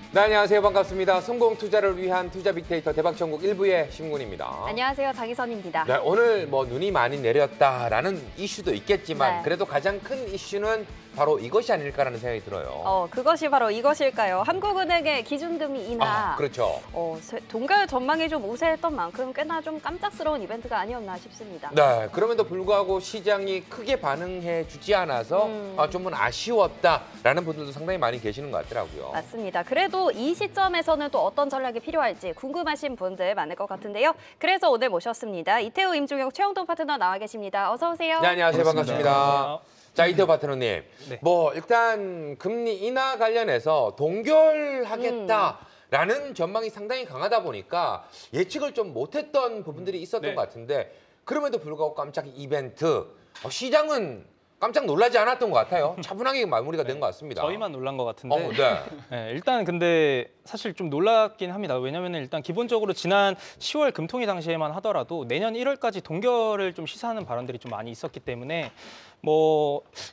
네, 안녕하세요. 반갑습니다. 성공 투자를 위한 투자 빅데이터 대박전국 1부의 신문입니다. 안녕하세요. 장희선입니다. 네, 오늘 눈이 많이 내렸다라는 이슈도 있겠지만 네. 그래도 가장 큰 이슈는 바로 이것이 아닐까라는 생각이 들어요. 그것이 바로 이것일까요? 한국은행의 기준금리 인하. 그렇죠. 동결 전망이 좀 우세했던 만큼 꽤나 좀 깜짝스러운 이벤트가 아니었나 싶습니다. 네, 그럼에도 불구하고 시장이 크게 반응해 주지 않아서 좀 아쉬웠다라는 분들도 상당히 많이 계시는 것 같더라고요. 맞습니다. 그래도 이 시점에서는 또 어떤 전략이 필요할지 궁금하신 분들 많을 것 같은데요. 그래서 오늘 모셨습니다. 이태우, 임종혁, 최영돈 파트너 나와 계십니다. 어서 오세요. 네, 안녕하세요. 반갑습니다. 자, 이태우 파트너님. 네. 일단 금리 인하 관련해서 동결하겠다라는 전망이 상당히 강하다 보니까 예측을 좀 못했던 부분들이 있었던 네. 것 같은데 그럼에도 불구하고 깜짝 이벤트, 시장은 깜짝 놀라지 않았던 것 같아요. 차분하게 마무리가 된 것 같습니다. 저희만 놀란 것 같은데 네. 네, 일단 근데 사실 좀 놀랍긴 합니다. 왜냐하면 일단 기본적으로 지난 10월 금통위 당시에만 하더라도 내년 1월까지 동결을 좀 시사하는 발언들이 좀 많이 있었기 때문에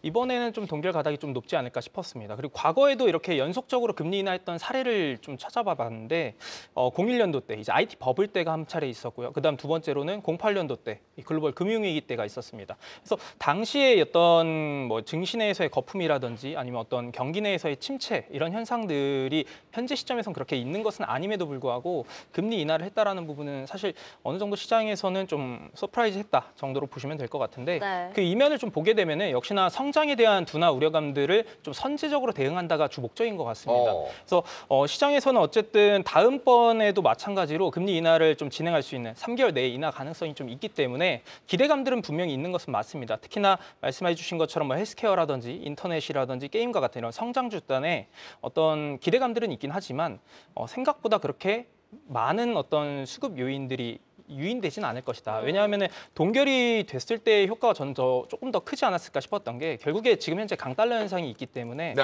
이번에는 좀 동결 가닥이 좀 높지 않을까 싶었습니다. 그리고 과거에도 이렇게 연속적으로 금리 인하했던 사례를 좀 찾아봐 봤는데 01년도 때 이제 IT 버블 때가 한 차례 있었고요. 그다음 두 번째로는 08년도 때 이 글로벌 금융위기 때가 있었습니다. 그래서 당시에 어떤 증시 내에서의 거품이라든지 아니면 어떤 경기 내에서의 침체 이런 현상들이 현재 시점에서는 그렇게 있는 것은 아님에도 불구하고 금리 인하를 했다라는 부분은 사실 어느 정도 시장에서는 좀 서프라이즈했다 정도로 보시면 될 것 같은데 네. 그 이면을 좀 보게 되면은 역시나 성장에 대한 두나 우려감들을 좀 선제적으로 대응한다가 주 목적인 것 같습니다. 그래서 시장에서는 어쨌든 다음번에도 마찬가지로 금리 인하를 좀 진행할 수 있는 3개월 내에 인하 가능성이 좀 있기 때문에 기대감들은 분명히 있는 것은 맞습니다. 특히나 말씀해 주신 것처럼 헬스케어라든지 인터넷이라든지 게임과 같은 이런 성장주 단에 어떤 기대감들은 있긴 하지만 생각보다 그렇게 많은 어떤 수급 요인들이 유인되지는 않을 것이다. 왜냐하면 동결이 됐을 때의 효과가 저는 조금 더 크지 않았을까 싶었던 게 결국에 지금 현재 강달러 현상이 있기 때문에 네.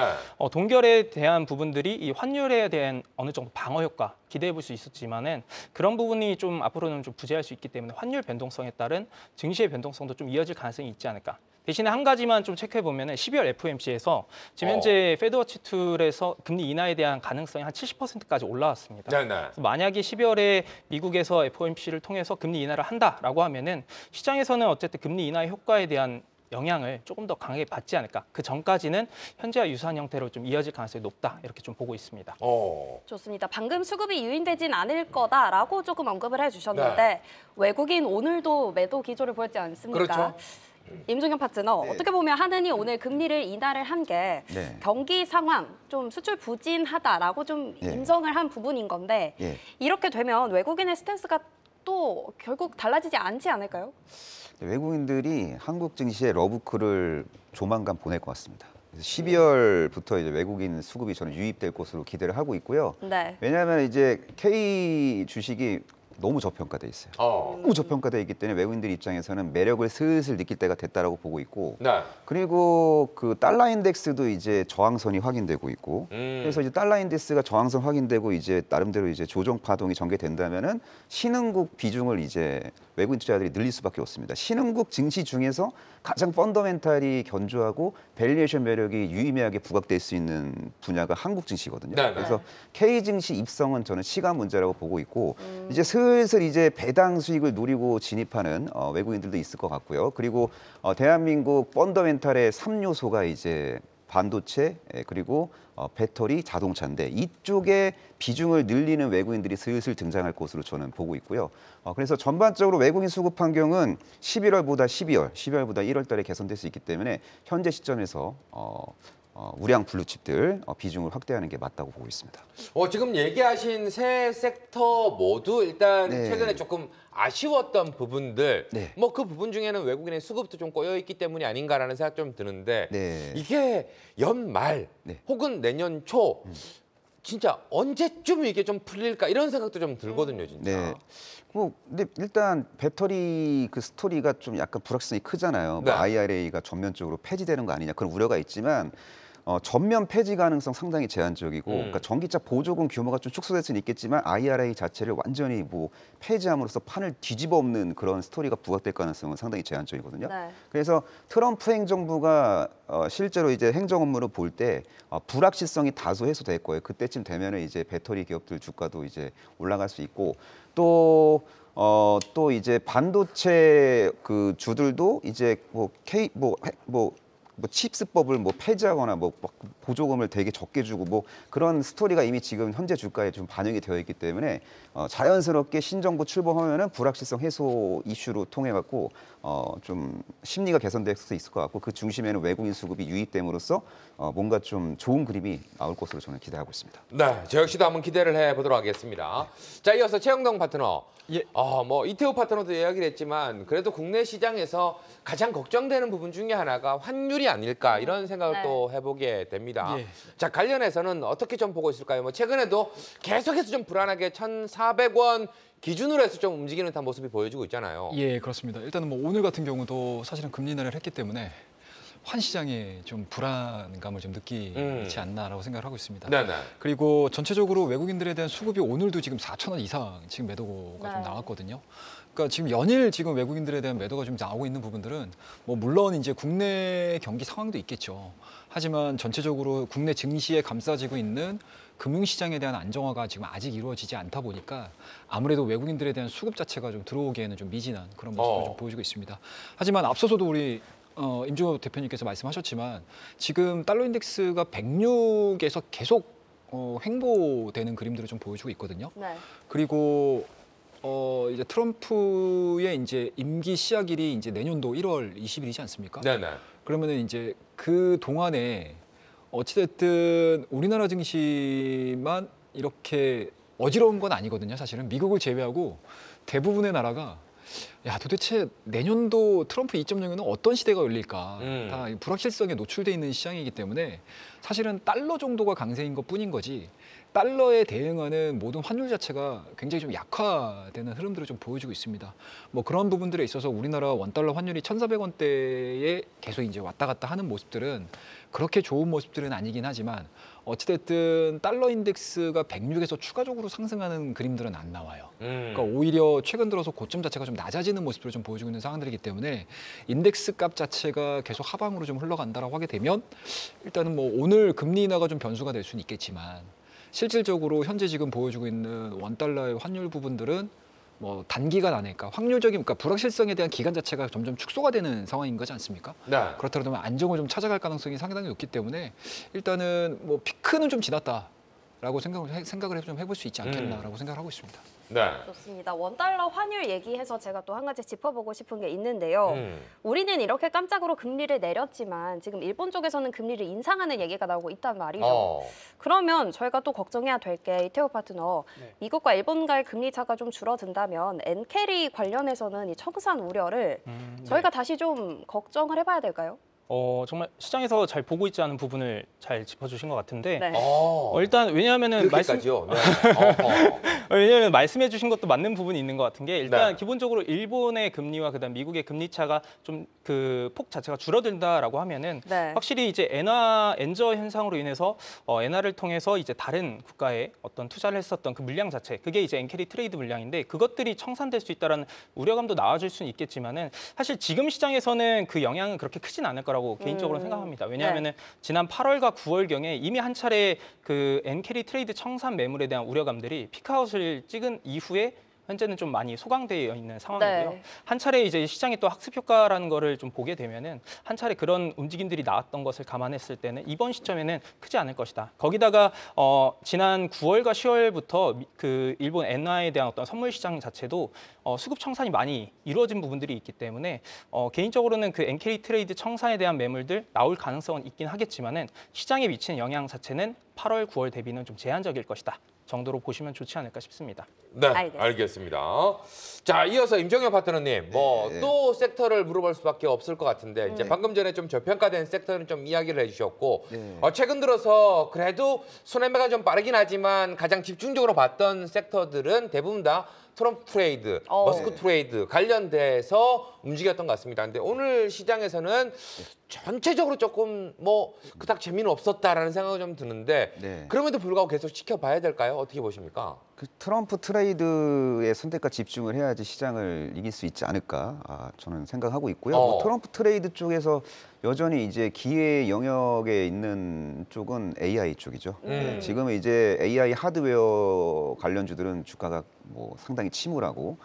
동결에 대한 부분들이 이 환율에 대한 어느 정도 방어 효과 기대해 볼 수 있었지만은 그런 부분이 좀 앞으로는 좀 부재할 수 있기 때문에 환율 변동성에 따른 증시의 변동성도 좀 이어질 가능성이 있지 않을까. 대신에 한 가지만 좀 체크해 보면은 12월 FOMC에서 지금 현재 페드워치 툴에서 금리 인하에 대한 가능성이 한 70%까지 올라왔습니다. 네네. 그래서 만약에 12월에 미국에서 FOMC를 통해서 금리 인하를 한다라고 하면은 시장에서는 어쨌든 금리 인하의 효과에 대한 영향을 조금 더 강하게 받지 않을까. 그 전까지는 현재와 유사한 형태로 좀 이어질 가능성이 높다. 이렇게 좀 보고 있습니다. 좋습니다. 방금 수급이 유인되진 않을 거다라고 조금 언급을 해주셨는데 네. 외국인 오늘도 매도 기조를 보였지 않습니까? 그렇죠. 임종현 파트너, 네. 어떻게 보면 하느니 오늘 금리를 인하를 한 게 네. 경기 상황, 좀 수출 부진하다라고 좀 예. 인정을 한 부분인 건데 예. 이렇게 되면 외국인의 스탠스가 또 결국 달라지지 않지 않을까요? 외국인들이 한국 증시에 러브콜을 조만간 보낼 것 같습니다. 그래서 12월부터 이제 외국인 수급이 저는 유입될 것으로 기대를 하고 있고요. 네. 왜냐하면 이제 K 주식이 너무 저평가돼 있어요. 너무 저평가돼 있기 때문에 외국인들 입장에서는 매력을 슬슬 느낄 때가 됐다라고 보고 있고, 네. 그리고 그 달러 인덱스도 이제 저항선이 확인되고 있고, 그래서 이제 달러 인덱스가 저항선 확인되고 이제 나름대로 이제 조정 파동이 전개된다면은 신흥국 비중을 이제 외국인 투자자들이 늘릴 수밖에 없습니다. 신흥국 증시 중에서 가장 펀더멘탈이 견조하고 밸류에이션 매력이 유의미하게 부각될 수 있는 분야가 한국 증시거든요. 네, 네. 그래서 K 증시 입성은 저는 시간 문제라고 보고 있고 이제 슬슬 이제 배당 수익을 노리고 진입하는 외국인들도 있을 것 같고요. 그리고 대한민국 펀더멘탈의 3요소가 이제 반도체 그리고 배터리, 자동차인데 이쪽에 비중을 늘리는 외국인들이 슬슬 등장할 것으로 저는 보고 있고요. 그래서 전반적으로 외국인 수급 환경은 11월보다 12월보다 1월 달에 개선될 수 있기 때문에 현재 시점에서 우량 블루칩들 비중을 확대하는 게 맞다고 보고 있습니다. 지금 얘기하신 세 섹터 모두 일단 네. 최근에 조금 아쉬웠던 부분들, 네. 그 부분 중에는 외국인의 수급도 좀 꼬여 있기 때문이 아닌가라는 생각 좀 드는데 네. 이게 연말 네. 혹은 내년 초 진짜 언제쯤 이게 좀 풀릴까 이런 생각도 좀 들거든요, 진짜. 네. 근데 일단 배터리 그 스토리가 좀 약간 불확실성이 크잖아요. 네. IRA가 전면적으로 폐지되는 거 아니냐 그런 우려가 있지만 전면 폐지 가능성 상당히 제한적이고, 음. 그러니까 전기차 보조금 규모가 좀 축소될 수는 있겠지만 IRA 자체를 완전히 뭐 폐지함으로써 판을 뒤집어 엎는 그런 스토리가 부각될 가능성은 상당히 제한적이거든요. 네. 그래서 트럼프 행정부가 실제로 이제 행정 업무를 볼 때 불확실성이 다소 해소될 거예요. 그때쯤 되면은 이제 배터리 기업들 주가도 이제 올라갈 수 있고, 또 이제 반도체 그 주들도 이제 칩스법을 뭐 폐지하거나 뭐 보조금을 되게 적게 주고 뭐 그런 스토리가 이미 지금 현재 주가에 좀 반영이 되어 있기 때문에 자연스럽게 신정부 출범하면은 불확실성 해소 이슈로 통해 갖고 좀 심리가 개선될 수 있을 것 같고, 그 중심에는 외국인 수급이 유입됨으로써 뭔가 좀 좋은 그림이 나올 것으로 저는 기대하고 있습니다. 네, 저 역시도 한번 기대를 해보도록 하겠습니다. 자, 이어서 최영동 파트너. 예. 뭐 이태우 파트너도 이야기를 했지만 그래도 국내 시장에서 가장 걱정되는 부분 중에 하나가 환율이 아닐까 이런 생각을 네. 또 해보게 됩니다. 예. 자, 관련해서는 어떻게 좀 보고 있을까요? 뭐 최근에도 계속해서 좀 불안하게 1,400원 기준으로 해서 좀 움직이는 듯한 모습이 보여지고 있잖아요. 예, 그렇습니다. 일단은 뭐 오늘 같은 경우도 사실은 금리 인하를 했기 때문에 환 시장에 좀 불안감을 좀 느끼지 않나라고 생각을 하고 있습니다. 네네. 그리고 전체적으로 외국인들에 대한 수급이 오늘도 지금 4,000원 이상 지금 매도가 네. 좀 나왔거든요. 그러니까 지금 연일 지금 외국인들에 대한 매도가 좀 나오고 있는 부분들은 뭐 물론 이제 국내 경기 상황도 있겠죠. 하지만 전체적으로 국내 증시에 감싸지고 있는 금융시장에 대한 안정화가 지금 아직 이루어지지 않다 보니까 아무래도 외국인들에 대한 수급 자체가 좀 들어오기에는 좀 미진한 그런 모습을 좀 보여주고 있습니다. 하지만 앞서서도 우리 임종혁 대표님께서 말씀하셨지만 지금 달러 인덱스가 106에서 계속 횡보되는 그림들을 좀 보여주고 있거든요. 네. 그리고 이제 트럼프의 이제 임기 시작일이 이제 내년도 1월 20일이지 않습니까? 네네. 그러면은 이제 그 동안에 어찌됐든 우리나라 증시만 이렇게 어지러운 건 아니거든요. 사실은 미국을 제외하고 대부분의 나라가 야 도대체 내년도 트럼프 2.0에는 어떤 시대가 열릴까 다 불확실성에 노출돼 있는 시장이기 때문에 사실은 달러 정도가 강세인 것뿐인 거지 달러에 대응하는 모든 환율 자체가 굉장히 좀 약화되는 흐름들을 좀 보여주고 있습니다. 뭐 그런 부분들에 있어서 우리나라 원달러 환율이 1,400원대에 계속 이제 왔다 갔다 하는 모습들은 그렇게 좋은 모습들은 아니긴 하지만 어찌됐든 달러 인덱스가 106에서 추가적으로 상승하는 그림들은 안 나와요. 그러니까 오히려 최근 들어서 고점 자체가 좀 낮아지는 모습들을 좀 보여주고 있는 상황들이기 때문에 인덱스 값 자체가 계속 하방으로 좀 흘러간다라고 하게 되면 일단은 뭐 오늘 금리 인하가 좀 변수가 될 수는 있겠지만 실질적으로 현재 지금 보여주고 있는 원달러의 환율 부분들은 뭐 단기간 안에 그러니까 확률적인 그러니까 불확실성에 대한 기간 자체가 점점 축소가 되는 상황인 거지 않습니까? 네. 그렇다면 안정을 좀 찾아갈 가능성이 상당히 높기 때문에 일단은 뭐 피크는 좀 지났다라고 생각을 좀 해볼 수 있지 않겠나라고 생각을 하고 있습니다. 네. 좋습니다. 원달러 환율 얘기해서 제가 또 한 가지 짚어보고 싶은 게 있는데요. 우리는 이렇게 깜짝으로 금리를 내렸지만 지금 일본 쪽에서는 금리를 인상하는 얘기가 나오고 있단 말이죠. 그러면 저희가 또 걱정해야 될 게 이태호 파트너, 네. 미국과 일본과의 금리 차가 좀 줄어든다면 엔캐리 관련해서는 이 청산 우려를 저희가 다시 좀 걱정을 해봐야 될까요? 정말 시장에서 잘 보고 있지 않은 부분을 잘 짚어주신 것 같은데 네. 일단 왜냐하면은 이렇게까지요. 네. 왜냐하면 말씀해주신 것도 맞는 부분이 있는 것 같은 게 일단 네. 기본적으로 일본의 금리와 그다음 미국의 금리 차가 좀 그 폭 자체가 줄어든다라고 하면은 네. 확실히 이제 엔저 현상으로 인해서 엔화를 통해서 이제 다른 국가에 어떤 투자를 했었던 그 물량 자체 그게 이제 엔캐리 트레이드 물량인데 그것들이 청산될 수 있다라는 우려감도 나와줄 수는 있겠지만은 사실 지금 시장에서는 그 영향은 그렇게 크진 않을 거라고 개인적으로 생각합니다. 왜냐하면은 지난 8월과 9월경에 이미 한 차례 그 엔캐리 트레이드 청산 매물에 대한 우려감들이 피크아웃을 찍은 이후에 현재는 좀 많이 소강되어 있는 상황이고요. 네. 한 차례 이제 시장이 또 학습 효과라는 거를 좀 보게 되면은 한 차례 그런 움직임들이 나왔던 것을 감안했을 때는 이번 시점에는 크지 않을 것이다. 거기다가 지난 9월과 10월부터 그 일본 엔화에 대한 어떤 선물 시장 자체도 수급 청산이 많이 이루어진 부분들이 있기 때문에 개인적으로는 그 엔캐리 트레이드 청산에 대한 매물들 나올 가능성은 있긴 하겠지만은 시장에 미치는 영향 자체는 8월, 9월 대비는 좀 제한적일 것이다. 정도로 보시면 좋지 않을까 싶습니다. 네, 알겠습니다. 알겠습니다. 자, 이어서 임종혁 파트너님, 뭐 네. 또 섹터를 물어볼 수밖에 없을 것 같은데 이제 방금 전에 좀 저평가된 섹터는 좀 이야기를 해주셨고 네. 최근 들어서 그래도 손해매가 좀 빠르긴 하지만 가장 집중적으로 봤던 섹터들은 대부분 다 트럼프 트레이드, 머스크 트레이드 관련돼서 움직였던 것 같습니다. 근데 오늘 시장에서는 전체적으로 조금 뭐 그닥 재미는 없었다라는 생각이 좀 드는데 네. 그럼에도 불구하고 계속 지켜봐야 될까요? 어떻게 보십니까? 그 트럼프 트레이드의 선택과 집중을 해야지 시장을 이길 수 있지 않을까 저는 생각하고 있고요. 뭐 트럼프 트레이드 쪽에서 여전히 이제 기회 영역에 있는 쪽은 AI 쪽이죠. 네, 지금은 이제 AI 하드웨어 관련주들은 주가가 뭐 상당히 침울하고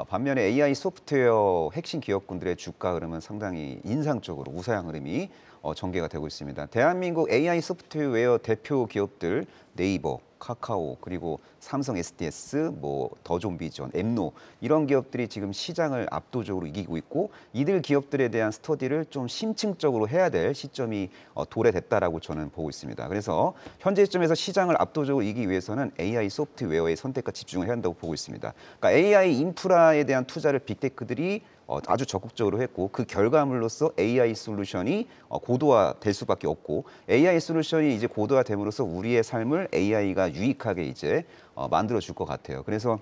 반면에 AI 소프트웨어 핵심 기업군들의 주가 흐름은 상당히 인상적으로 우사양 흐름이 전개가 되고 있습니다. 대한민국 AI 소프트웨어 대표 기업들 네이버, 카카오, 그리고 삼성 SDS, 뭐 더존비전, 엠노 이런 기업들이 지금 시장을 압도적으로 이기고 있고 이들 기업들에 대한 스터디를 좀 심층적으로 해야 될 시점이 도래됐다라고 저는 보고 있습니다. 그래서 현재 시점에서 시장을 압도적으로 이기기 위해서는 AI 소프트웨어의 선택과 집중을 해야 한다고 보고 있습니다. 그러니까 AI 인프라에 대한 투자를 빅테크들이 아주 적극적으로 했고 그 결과물로서 AI 솔루션이 고도화될 수밖에 없고 AI 솔루션이 이제 고도화됨으로써 우리의 삶을 AI가 유익하게 이제 만들어 줄 것 같아요. 그래서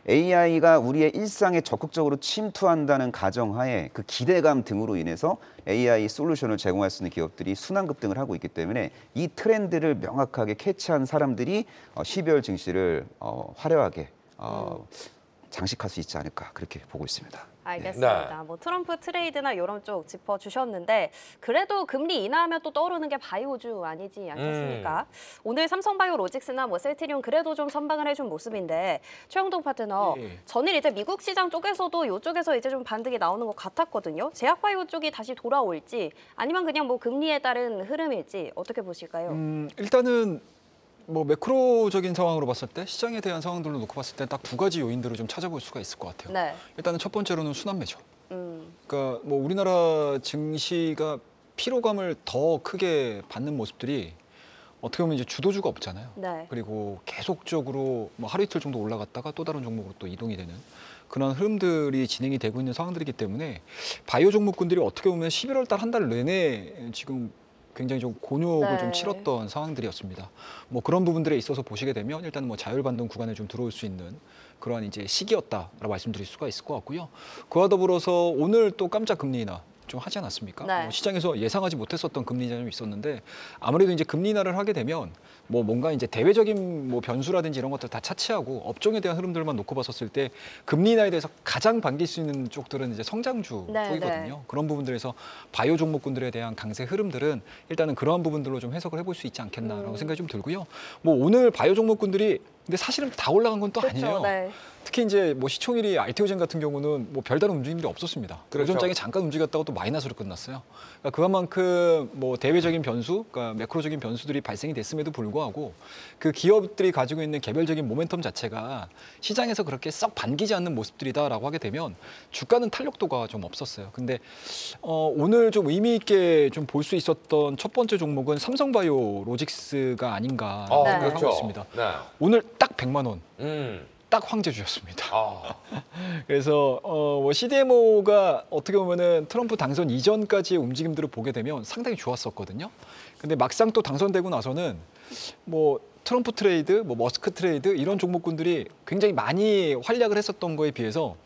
AI가 우리의 일상에 적극적으로 침투한다는 가정하에 그 기대감 등으로 인해서 AI 솔루션을 제공할 수 있는 기업들이 순환급등을 하고 있기 때문에 이 트렌드를 명확하게 캐치한 사람들이 12월 증시를 화려하게 장식할 수 있지 않을까 그렇게 보고 있습니다. 알겠습니다. 뭐 트럼프 트레이드나 이런 쪽 짚어주셨는데 그래도 금리 인하하면 또 떠오르는 게 바이오주 아니지 않겠습니까? 오늘 삼성바이오로직스나 뭐 셀트리온 그래도 좀 선방을 해준 모습인데 최영동 파트너 전일 이제 미국 시장 쪽에서도 이쪽에서 이제 좀 반등이 나오는 것 같았거든요. 제약바이오 쪽이 다시 돌아올지 아니면 그냥 뭐 금리에 따른 흐름일지 어떻게 보실까요? 일단은 뭐 매크로적인 상황으로 봤을 때 시장에 대한 상황들로 놓고 봤을 때 딱 두 가지 요인들을 좀 찾아볼 수가 있을 것 같아요. 네. 일단은 첫 번째로는 순환매죠. 그러니까 뭐 우리나라 증시가 피로감을 더 크게 받는 모습들이 어떻게 보면 이제 주도주가 없잖아요. 네. 그리고 계속적으로 뭐 하루 이틀 정도 올라갔다가 또 다른 종목으로 또 이동이 되는 그런 흐름들이 진행이 되고 있는 상황들이기 때문에 바이오 종목군들이 어떻게 보면 11월 달 한 달 내내 지금 굉장히 좀 곤욕을 네. 좀 치렀던 상황들이었습니다. 뭐 그런 부분들에 있어서 보시게 되면 일단 뭐 자율반등 구간에 좀 들어올 수 있는 그러한 이제 시기였다라고 말씀드릴 수가 있을 것 같고요. 그와 더불어서 오늘 또 깜짝 금리 인하 좀 하지 않았습니까? 네. 시장에서 예상하지 못했었던 금리 인하가 좀 있었는데 아무래도 이제 금리 인하를 하게 되면 뭐 뭔가 이제 대외적인 뭐 변수라든지 이런 것들 다 차치하고 업종에 대한 흐름들만 놓고 봤었을 때 금리 인하에 대해서 가장 반길 수 있는 쪽들은 이제 성장주 네, 쪽이거든요. 네. 그런 부분들에서 바이오 종목군들에 대한 강세 흐름들은 일단은 그러한 부분들로 좀 해석을 해볼 수 있지 않겠나라고 생각이 좀 들고요. 뭐 오늘 바이오 종목군들이 근데 사실은 다 올라간 건 또 그렇죠. 아니에요. 네. 특히 이제 뭐 시총일이 알테오젠 같은 경우는 뭐 별다른 움직임이 없었습니다. 그렇죠. 오전장에 잠깐 움직였다가 또 마이너스로 끝났어요. 그러니까 그만큼 뭐 대외적인 변수, 그러니까 매크로적인 변수들이 발생이 됐음에도 불구하고 그 기업들이 가지고 있는 개별적인 모멘텀 자체가 시장에서 그렇게 썩 반기지 않는 모습들이다라고 하게 되면 주가는 탄력도가 좀 없었어요. 근데 오늘 좀 의미 있게 좀 볼 수 있었던 첫 번째 종목은 삼성바이오 로직스가 아닌가 네. 생각하고 그렇죠. 있습니다. 네. 오늘 딱 100만 원. 음. 딱 황제주였습니다. 아. 그래서 뭐 CDMO가 어떻게 보면은 트럼프 당선 이전까지의 움직임들을 보게 되면 상당히 좋았었거든요. 근데 막상 또 당선되고 나서는 뭐 트럼프 트레이드, 뭐 머스크 트레이드 이런 종목군들이 굉장히 많이 활약을 했었던 거에 비해서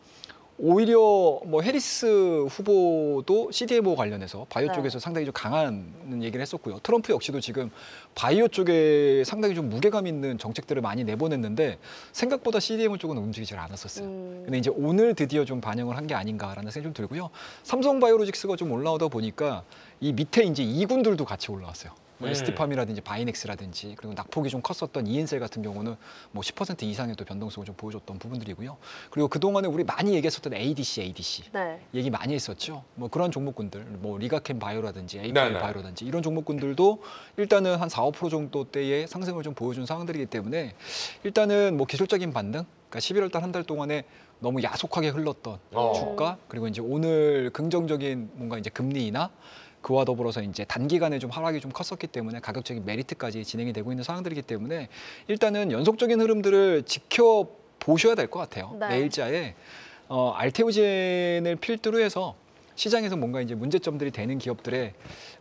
오히려 뭐 해리스 후보도 CDMO 관련해서 바이오 네. 쪽에서 상당히 좀 강한 얘기를 했었고요. 트럼프 역시도 지금 바이오 쪽에 상당히 좀 무게감 있는 정책들을 많이 내보냈는데 생각보다 CDMO 쪽은 움직이지 않았었어요. 근데 이제 오늘 드디어 좀 반영을 한 게 아닌가라는 생각이 좀 들고요. 삼성바이오로직스가 좀 올라오다 보니까 이 밑에 이제 2군들도 같이 올라왔어요. 뭐 ST팜이라든지 바이넥스라든지 그리고 낙폭이 좀 컸었던 이엔셀 같은 경우는 뭐 10% 이상의 또 변동성을 좀 보여줬던 부분들이고요. 그리고 그동안에 우리 많이 얘기했었던 ADC 네. 얘기 많이 했었죠. 뭐 그런 종목군들, 뭐 리가캠 바이오라든지 API 네네. 바이오라든지 이런 종목군들도 일단은 한 4~5% 정도대의 상승을 좀 보여준 상황들이기 때문에 일단은 뭐 기술적인 반등, 그러니까 11월 달 한 달 동안에 너무 야속하게 흘렀던 주가 그리고 이제 오늘 긍정적인 뭔가 이제 금리 인하 그와 더불어서 이제 단기간에 좀 하락이 좀 컸었기 때문에 가격적인 메리트까지 진행이 되고 있는 상황들이기 때문에 일단은 연속적인 흐름들을 지켜보셔야 될 것 같아요. 네. 내일자에 알테오젠을 필두로 해서 시장에서 뭔가 이제 문제점들이 되는 기업들의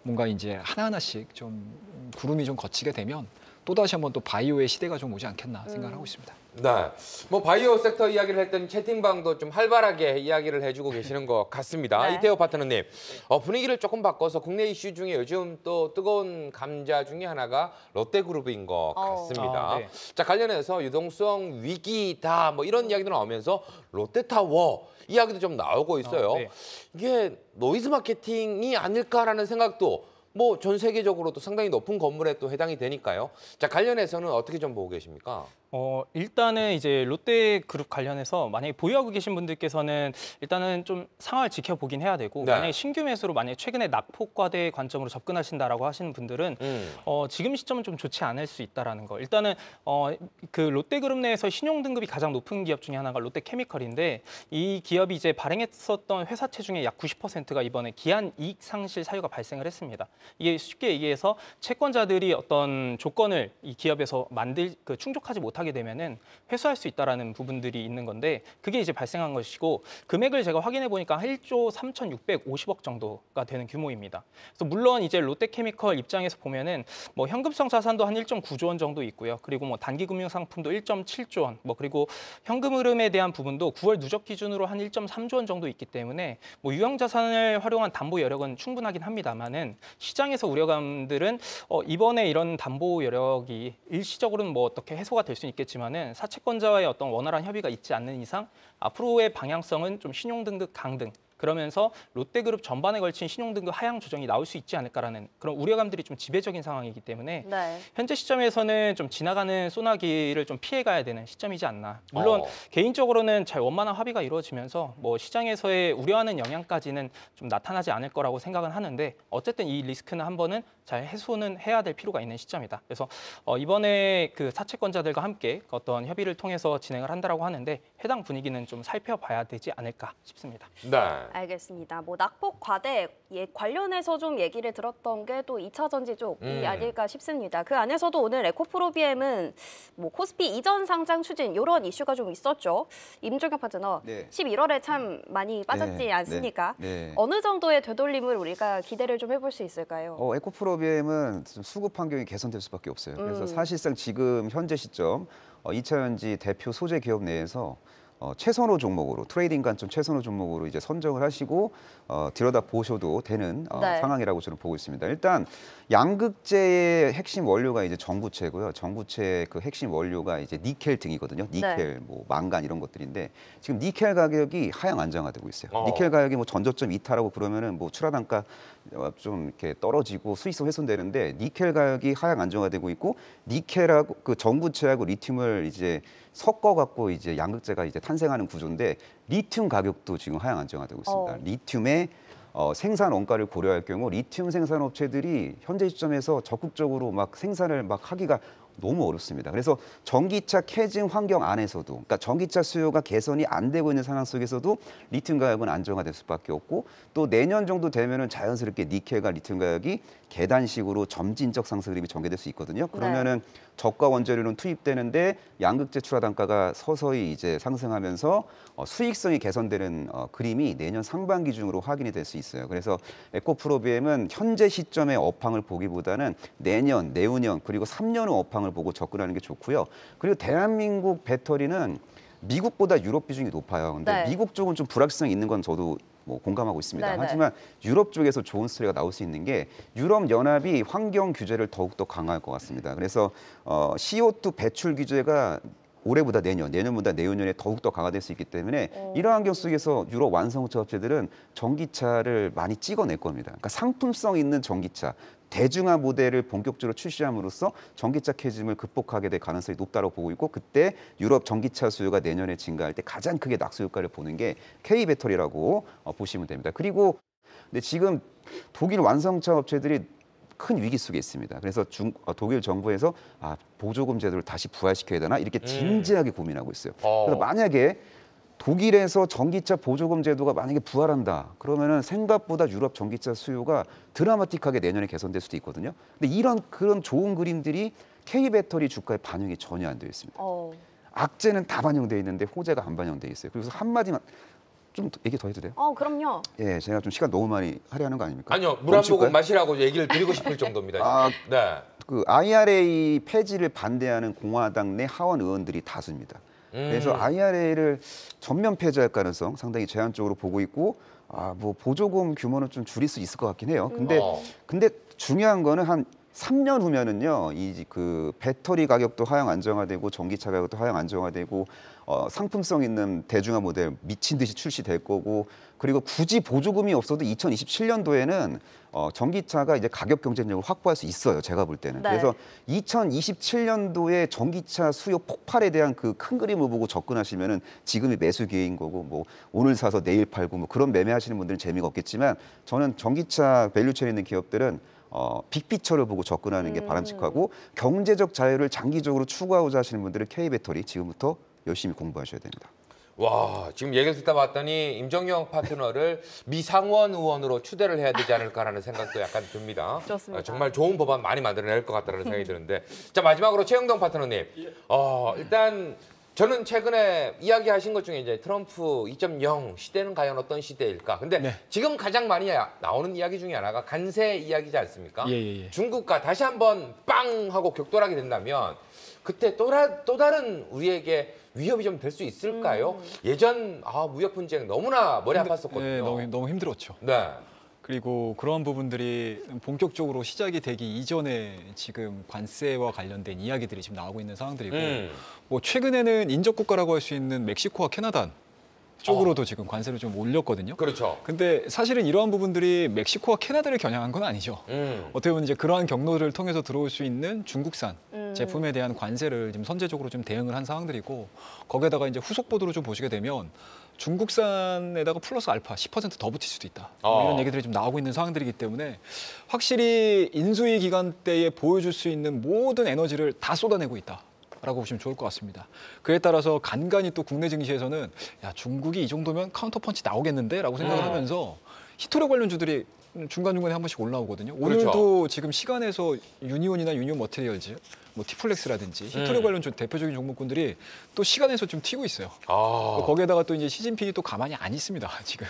뭔가 이제 하나하나씩 좀 구름이 좀 거치게 되면 또다시 한번 또 바이오의 시대가 좀 오지 않겠나 생각을 하고 있습니다. 네, 뭐 바이오 섹터 이야기를 했더니 채팅방도 좀 활발하게 이야기를 해주고 계시는 것 같습니다. 네. 이태호 파트너님, 분위기를 조금 바꿔서 국내 이슈 중에 요즘 또 뜨거운 감자 중에 하나가 롯데그룹인 것 같습니다. 아, 네. 자, 관련해서 유동성 위기다 뭐 이런 이야기도 나오면서 롯데타워 이야기도 좀 나오고 있어요. 네. 이게 노이즈 마케팅이 아닐까라는 생각도 뭐 전 세계적으로도 상당히 높은 건물에 또 해당이 되니까요. 자, 관련해서는 어떻게 좀 보고 계십니까? 일단은 이제 롯데그룹 관련해서 만약에 보유하고 계신 분들께서는 일단은 좀 상황을 지켜보긴 해야 되고 네. 만약에 신규 매수로 만약에 최근에 낙폭과대 관점으로 접근하신다라고 하시는 분들은 지금 시점은 좀 좋지 않을 수 있다라는 거. 일단은 그 롯데그룹 내에서 신용 등급이 가장 높은 기업 중에 하나가 롯데케미컬인데 이 기업이 이제 발행했었던 회사채 중에 약 90%가 이번에 기한 이익 상실 사유가 발생을 했습니다. 이게 쉽게 얘기해서 채권자들이 어떤 조건을 이 기업에서 충족하지 못하게 되면은 회수할 수 있다라는 부분들이 있는 건데 그게 이제 발생한 것이고 금액을 제가 확인해 보니까 1조 3,650억 정도가 되는 규모입니다. 그래서 물론 이제 롯데케미컬 입장에서 보면은 뭐 현금성 자산도 한 1.9조 원 정도 있고요. 그리고 뭐 단기 금융 상품도 1.7조 원, 뭐 그리고 현금 흐름에 대한 부분도 9월 누적 기준으로 한 1.3조 원 정도 있기 때문에 뭐 유형 자산을 활용한 담보 여력은 충분하긴 합니다만은 시장에서 우려감들은 이번에 이런 담보 여력이 일시적으로는 뭐 어떻게 해소가 될 수는 있겠지만은 사채권자와의 어떤 원활한 협의가 있지 않는 이상 앞으로의 방향성은 좀 신용등급 강등 그러면서 롯데그룹 전반에 걸친 신용등급 하향 조정이 나올 수 있지 않을까라는 그런 우려감들이 좀 지배적인 상황이기 때문에 네. 현재 시점에서는 좀 지나가는 소나기를 좀 피해가야 되는 시점이지 않나. 물론 어. 개인적으로는 잘 원만한 합의가 이루어지면서 뭐 시장에서의 우려하는 영향까지는 좀 나타나지 않을 거라고 생각은 하는데 어쨌든 이 리스크는 한 번은 잘 해소는 해야 될 필요가 있는 시점이다. 그래서 이번에 그 사채권자들과 함께 어떤 협의를 통해서 진행을 한다라고 하는데 해당 분위기는 좀 살펴봐야 되지 않을까 싶습니다. 네. 알겠습니다. 뭐 낙폭 과대 관련해서 좀 얘기를 들었던 게 또 2차 전지 쪽이 아닐까 싶습니다. 그 안에서도 오늘 에코프로비엠은 뭐 코스피 이전 상장 추진 이런 이슈가 좀 있었죠. 임종혁 파트너, 네. 11월에 참 많이 빠졌지 네, 않습니까? 네. 어느 정도의 되돌림을 우리가 기대를 좀 해볼 수 있을까요? 에코프로비엠은 좀 수급 환경이 개선될 수밖에 없어요. 그래서 사실상 지금 현재 시점 2차 전지 대표 소재 기업 내에서 최선호 종목으로 트레이딩 관점 최선호 종목으로 이제 선정을 하시고 들여다 보셔도 되는 네. 상황이라고 저는 보고 있습니다. 일단 양극재의 핵심 원료가 이제 전구체고요. 전구체 그 핵심 원료가 이제 니켈 등이거든요. 니켈, 네. 뭐 망간 이런 것들인데 지금 니켈 가격이 하향 안정화되고 있어요. 어. 니켈 가격이 뭐 전저점 이탈하고 그러면은 뭐 출하 단가 좀 이렇게 떨어지고 수익성 훼손되는데 니켈 가격이 하향 안정화되고 있고 니켈하고 그 전구체하고 리튬을 이제 섞어 갖고 이제 양극재가 이제 탄생하는 구조인데 리튬 가격도 지금 하향 안정화되고 있습니다. 리튬의 생산 원가를 고려할 경우 리튬 생산 업체들이 현재 시점에서 적극적으로 막 생산을 막 하기가 너무 어렵습니다. 그래서 전기차 캐징 환경 안에서도, 그러니까 전기차 수요가 개선이 안 되고 있는 상황 속에서도 리튬 가격은 안정화될 수밖에 없고 또 내년 정도 되면은 자연스럽게 니켈과 리튬 가격이 계단식으로 점진적 상승 흐름이 전개될 수 있거든요. 그러면은 저가 원재료는 투입되는데 양극재 출하 단가가 서서히 이제 상승하면서 수익성이 개선되는 그림이 내년 상반기 중으로 확인이 될 수 있어요. 그래서 에코프로비엠은 현재 시점의 업황을 보기보다는 내년, 내후년 그리고 3년 후 업황을 보고 접근하는 게 좋고요. 그리고 대한민국 배터리는 미국보다 유럽 비중이 높아요. 근데 네. 미국 쪽은 좀 불확실성이 있는 건 저도 뭐 공감하고 있습니다. 네네. 하지만 유럽 쪽에서 좋은 스토리가 나올 수 있는 게 유럽 연합이 환경 규제를 더욱더 강화할 것 같습니다. 그래서 CO2 배출 규제가 올해보다 내년보다 내후년에 더욱더 강화될 수 있기 때문에 이러한 환경 속에서 유럽 완성차 업체들은 전기차를 많이 찍어낼 겁니다. 그러니까 상품성 있는 전기차, 대중화 모델을 본격적으로 출시함으로써 전기차 캐즘을 극복하게 될 가능성이 높다고 보고 있고 그때 유럽 전기차 수요가 내년에 증가할 때 가장 크게 낙수 효과를 보는 게 K배터리라고 보시면 됩니다. 그리고 근데 지금 독일 완성차 업체들이 큰 위기 속에 있습니다. 그래서 독일 정부에서 보조금 제도를 다시 부활시켜야 되나 이렇게 진지하게 고민하고 있어요. 그래서 만약에 독일에서 전기차 보조금 제도가 만약에 부활한다. 그러면은 생각보다 유럽 전기차 수요가 드라마틱하게 내년에 개선될 수도 있거든요. 근데 그런 좋은 그림들이 K배터리 주가에 반영이 전혀 안 되어 있습니다. 악재는 다 반영되어 있는데 호재가 안 반영되어 있어요. 그래서 한마디만 좀 얘기 더 해도 돼요? 그럼요. 예, 제가 좀 시간 너무 많이 할애하는 거 아닙니까? 아니요, 물 한 모금 멈출까요? 마시라고 얘기를 드리고 싶을 정도입니다. 아, 네. 그 IRA 폐지를 반대하는 공화당 내 하원 의원들이 다수입니다. 그래서 IRA를 전면 폐지할 가능성 상당히 제한적으로 보고 있고, 뭐 보조금 규모는 좀 줄일 수 있을 것 같긴 해요. 근데 중요한 거는 한 3년 후면은요, 이 그 배터리 가격도 하향 안정화되고 전기차 가격도 하향 안정화되고 상품성 있는 대중화 모델 미친 듯이 출시될 거고, 그리고 굳이 보조금이 없어도 2027년도에는 전기차가 이제 가격 경쟁력을 확보할 수 있어요. 제가 볼 때는. 네. 그래서 2027년도에 전기차 수요 폭발에 대한 그 큰 그림을 보고 접근하시면은 지금이 매수 기회인 거고, 뭐 오늘 사서 내일 팔고 뭐 그런 매매하시는 분들은 재미가 없겠지만, 저는 전기차 밸류체인에 있는 기업들은 빅피처를 보고 접근하는 게 바람직하고, 경제적 자유를 장기적으로 추구하고자 하시는 분들은 K배터리 지금부터 열심히 공부하셔야 됩니다. 와, 지금 얘기를 듣다 봤더니 임정영 파트너를 미상원 의원으로 추대를 해야 되지 않을까라는 생각도 약간 듭니다. 좋습니다. 정말 좋은 법안 많이 만들어낼 것 같다는 생각이 드는데, 자, 마지막으로 최영동 파트너님, 일단 저는 최근에 이야기하신 것 중에 이제 트럼프 2.0 시대는 과연 어떤 시대일까? 근데 네. 지금 가장 많이 나오는 이야기 중에 하나가 관세 이야기지 않습니까? 예. 중국과 다시 한번 빵 하고 격돌하게 된다면 그때 또 다른 우리에게 위협이 좀 될 수 있을까요? 예전 무역 분쟁 너무나 머리 아팠었거든요. 네, 너무 힘들었죠. 네. 그리고 그런 부분들이 본격적으로 시작이 되기 이전에 지금 관세와 관련된 이야기들이 지금 나오고 있는 상황들이고, 뭐 최근에는 인접 국가라고 할 수 있는 멕시코와 캐나다 쪽으로도 지금 관세를 좀 올렸거든요. 그렇죠. 근데 사실은 이러한 부분들이 멕시코와 캐나다를 겨냥한 건 아니죠. 어떻게 보면 이제 그러한 경로를 통해서 들어올 수 있는 중국산 제품에 대한 관세를 지금 선제적으로 좀 대응을 한 상황들이고, 거기에다가 이제 후속 보도를 좀 보시게 되면 중국산에다가 플러스 알파 10% 더 붙일 수도 있다. 뭐 이런 얘기들이 좀 나오고 있는 상황들이기 때문에 확실히 인수위 기간 때에 보여줄 수 있는 모든 에너지를 다 쏟아내고 있다. 라고 보시면 좋을 것 같습니다. 그에 따라서 간간히 또 국내 증시에서는 야, 중국이 이 정도면 카운터 펀치 나오겠는데? 라고 생각을 하면서 히토류 관련주들이 중간중간에 한 번씩 올라오거든요. 그렇죠. 오늘도 지금 시간에서 유니온이나 유니온 머티리얼즈, 뭐 티플렉스라든지 히토류 관련주 대표적인 종목군들이 또 시간에서 좀 튀고 있어요. 거기에다가 또 이제 시진핑이 또 가만히 안 있습니다, 지금.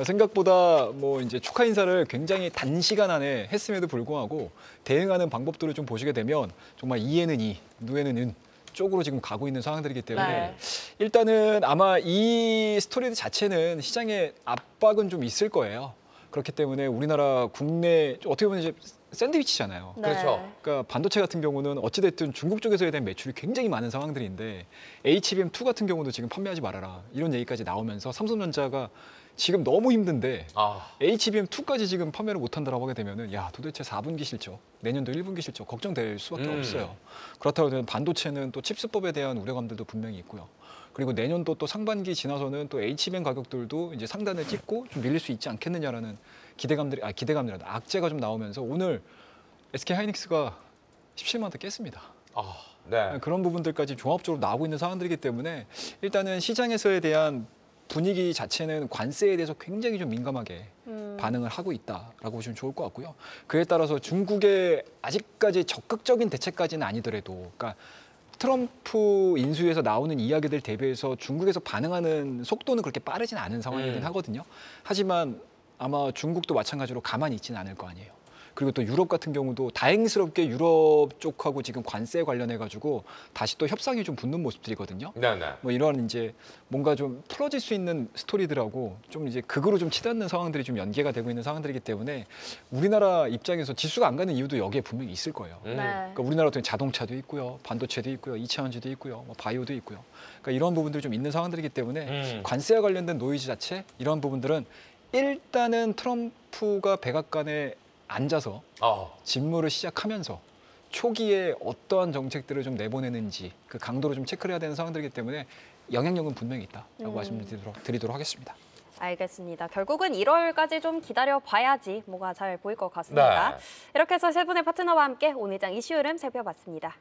생각보다 뭐 이제 축하 인사를 굉장히 단시간 안에 했음에도 불구하고 대응하는 방법들을 좀 보시게 되면 정말 이에는 이, 누에는 은 쪽으로 지금 가고 있는 상황들이기 때문에 네. 일단은 아마 이 스토리 자체는 시장에 압박은 좀 있을 거예요. 그렇기 때문에 우리나라 국내 어떻게 보면 이제 샌드위치잖아요. 네. 그렇죠. 그러니까 반도체 같은 경우는 어찌됐든 중국 쪽에서에 대한 매출이 굉장히 많은 상황들인데 HBM2 같은 경우도 지금 판매하지 말아라 이런 얘기까지 나오면서 삼성전자가 지금 너무 힘든데 HBM2까지 지금 판매를 못한다라고 하게 되면은 야 도대체 4분기 실적, 내년도 1분기 실적 걱정될 수밖에 없어요. 그렇다고 하면 반도체는 또 칩스법에 대한 우려감들도 분명히 있고요. 그리고 내년도 또 상반기 지나서는 또 HBM 가격들도 이제 상단을 찍고 좀 밀릴 수 있지 않겠느냐라는 기대감이라도 악재가 좀 나오면서 오늘 SK 하이닉스가 17만 원대 깼습니다. 네. 그런 부분들까지 종합적으로 나오고 있는 상황들이기 때문에 일단은 시장에서에 대한 분위기 자체는 관세에 대해서 굉장히 좀 민감하게 반응을 하고 있다라고 보시면 좋을 것 같고요. 그에 따라서 중국의 아직까지 적극적인 대책까지는 아니더라도, 그러니까 트럼프 인수위에서 나오는 이야기들 대비해서 중국에서 반응하는 속도는 그렇게 빠르진 않은 상황이긴 하거든요. 하지만 아마 중국도 마찬가지로 가만히 있지는 않을 거 아니에요. 그리고 또 유럽 같은 경우도 다행스럽게 유럽 쪽하고 지금 관세 관련해 가지고 다시 또 협상이 좀 붙는 모습들이거든요. 네네. 뭐 이런 이제 뭔가 좀 풀어질 수 있는 스토리들하고 좀 이제 극으로 좀 치닫는 상황들이 좀 연계가 되고 있는 상황들이기 때문에 우리나라 입장에서 지수가 안 가는 이유도 여기에 분명히 있을 거예요. 네. 그러니까 우리나라 같은 자동차도 있고요, 반도체도 있고요, 2차전지도 있고요, 뭐 바이오도 있고요. 그러니까 이런 부분들이 좀 있는 상황들이기 때문에 관세와 관련된 노이즈 자체 이런 부분들은 일단은 트럼프가 백악관에 앉아서 직무를 시작하면서 초기에 어떠한 정책들을 좀 내보내는지 그 강도를 좀 체크를 해야 되는 상황들이기 때문에 영향력은 분명히 있다라고 말씀드리도록 하겠습니다. 알겠습니다. 결국은 1월까지 좀 기다려봐야지 뭐가 잘 보일 것 같습니다. 네. 이렇게 해서 세 분의 파트너와 함께 오늘 장 이슈 흐름 살펴봤습니다.